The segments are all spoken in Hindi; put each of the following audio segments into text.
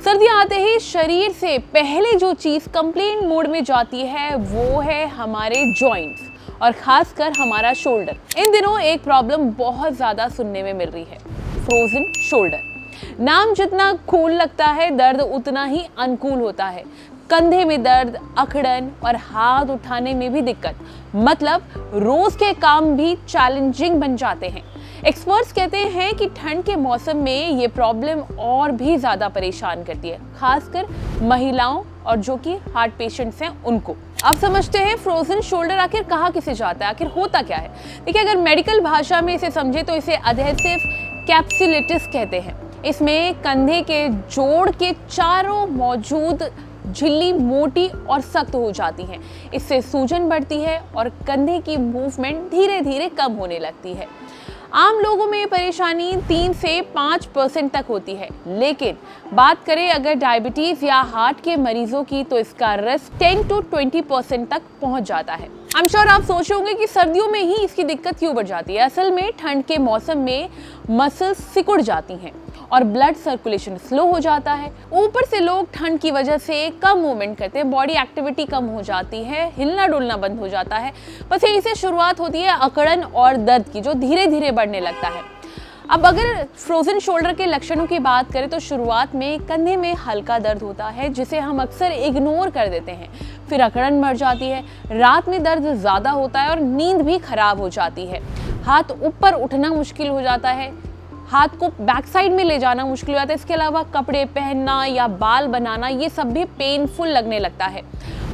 सर्दियां आते ही शरीर से पहले जो चीज कंप्लेन मोड में जाती है वो है हमारे जॉइंट्स और खासकर हमारा शोल्डर। इन दिनों एक प्रॉब्लम बहुत ज्यादा सुनने में मिल रही है, फ्रोजन शोल्डर। नाम जितना कूल लगता है, दर्द उतना ही अनकूल होता है। कंधे में दर्द, अकड़न और हाथ उठाने में भी दिक्कत, मतलब रोज के काम भी चैलेंजिंग बन जाते हैं। एक्सपर्ट्स कहते हैं कि ठंड के मौसम में ये प्रॉब्लम और भी ज्यादा परेशान करती है, खासकर महिलाओं और जो कि हार्ट पेशेंट्स हैं उनको। अब समझते हैं फ्रोजन शोल्डर आखिर कहाँ किसे जाता है, आखिर होता क्या है। देखिए, अगर मेडिकल भाषा में इसे समझे तो इसे एडहेसिव कैप्सुलिटिस कहते हैं। इसमें कंधे के जोड़ के चारों मौजूद झिल्ली मोटी और सख्त हो जाती हैं। इससे सूजन बढ़ती है और कंधे की मूवमेंट धीरे धीरे कम होने लगती है। आम लोगों में ये परेशानी 3 से 5% तक होती है, लेकिन बात करें अगर डायबिटीज या हार्ट के मरीजों की तो इसका रिस्क 10 to 20% तक पहुंच जाता है। आई एम श्योर आप सोच रहे होंगे कि सर्दियों में ही इसकी दिक्कत क्यों बढ़ जाती है। असल में ठंड के मौसम में मसल्स सिकुड़ जाती हैं और ब्लड सर्कुलेशन स्लो हो जाता है। ऊपर से लोग ठंड की वजह से कम मूवमेंट करते हैं, बॉडी एक्टिविटी कम हो जाती है, हिलना डुलना बंद हो जाता है। बस यहीं से शुरुआत होती है अकड़न और दर्द की, जो धीरे धीरे बढ़ने लगता है। अब अगर फ्रोजन शोल्डर के लक्षणों की बात करें तो शुरुआत में कंधे में हल्का दर्द होता है, जिसे हम अक्सर इग्नोर कर देते हैं। फिर अकड़न बढ़ जाती है, रात में दर्द ज़्यादा होता है और नींद भी खराब हो जाती है। हाथ ऊपर उठना मुश्किल हो जाता है, हाथ को बैक साइड में ले जाना मुश्किल हो जाता है। इसके अलावा कपड़े पहनना या बाल बनाना ये सब भी पेनफुल लगने लगता है।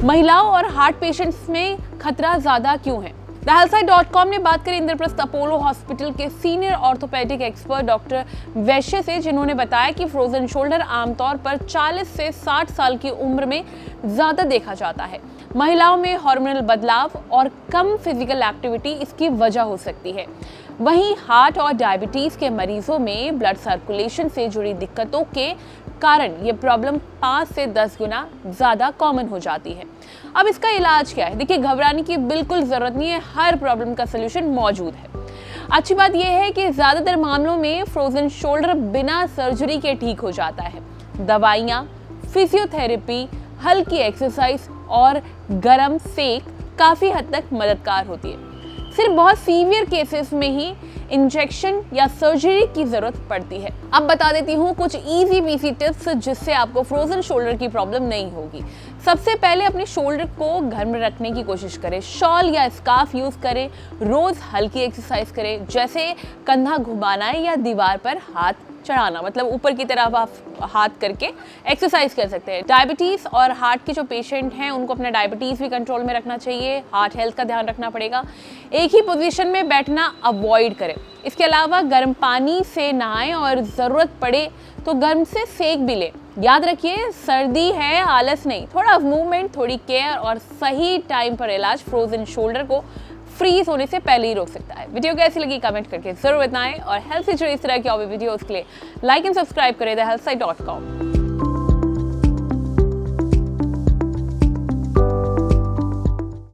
महिलाओं और हार्ट पेशेंट्स में खतरा ज़्यादा क्यों है? thehealthsite.com ने बात करी इंद्रप्रस्थ अपोलो हॉस्पिटल के सीनियर ऑर्थोपेडिक एक्सपर्ट डॉक्टर वैश्य से, जिन्होंने बताया कि फ्रोजन शोल्डर आमतौर पर 40 से 60 साल की उम्र में ज़्यादा देखा जाता है। महिलाओं में हार्मोनल बदलाव और कम फिजिकल एक्टिविटी इसकी वजह हो सकती है। वहीं हार्ट और डायबिटीज़ के मरीजों में ब्लड सर्कुलेशन से जुड़ी दिक्कतों के कारण ये प्रॉब्लम 5 से 10 गुना ज़्यादा कॉमन हो जाती है। अब इसका इलाज क्या है? देखिए, घबराने की बिल्कुल ज़रूरत नहीं है, हर प्रॉब्लम का सलूशन मौजूद है। अच्छी बात यह है कि ज़्यादातर मामलों में फ्रोजन शोल्डर बिना सर्जरी के ठीक हो जाता है। दवाइयाँ, फिजियोथेरेपी, हल्की एक्सरसाइज और गर्म सेक काफ़ी हद तक मददगार होती है। सिर्फ बहुत सीवियर केसेस में ही इंजेक्शन या सर्जरी की जरूरत पड़ती है। अब बता देती हूँ कुछ इजी पीसी टिप्स जिससे आपको फ्रोजन शोल्डर की प्रॉब्लम नहीं होगी। सबसे पहले अपने शोल्डर को घर में रखने की कोशिश करें। शॉल या स्कार्फ यूज करें। रोज हल्की एक्सरसाइज करें, जैसे कंधा घुमाना है या दीवार पर हाथ चढ़ाना, मतलब ऊपर की तरफ आप हाथ करके एक्सरसाइज कर सकते हैं। डायबिटीज़ और हार्ट के जो पेशेंट हैं उनको अपना डायबिटीज़ भी कंट्रोल में रखना चाहिए, हार्ट हेल्थ का ध्यान रखना पड़ेगा। एक ही पोजीशन में बैठना अवॉइड करें। इसके अलावा गर्म पानी से नहाएं और ज़रूरत पड़े तो गर्म से सेक भी लें। याद रखिए, सर्दी है, आलस नहीं। थोड़ा मूवमेंट, थोड़ी केयर और सही टाइम पर इलाज फ्रोजन शोल्डर को फ्रीज होने से पहले ही रोक सकता है। वीडियो कैसी लगी कमेंट करके जरूर बताएं और हेल्थ से जुड़े इस तरह की और वीडियोस के लिए लाइक एंड सब्सक्राइब करें thehealthsite.com।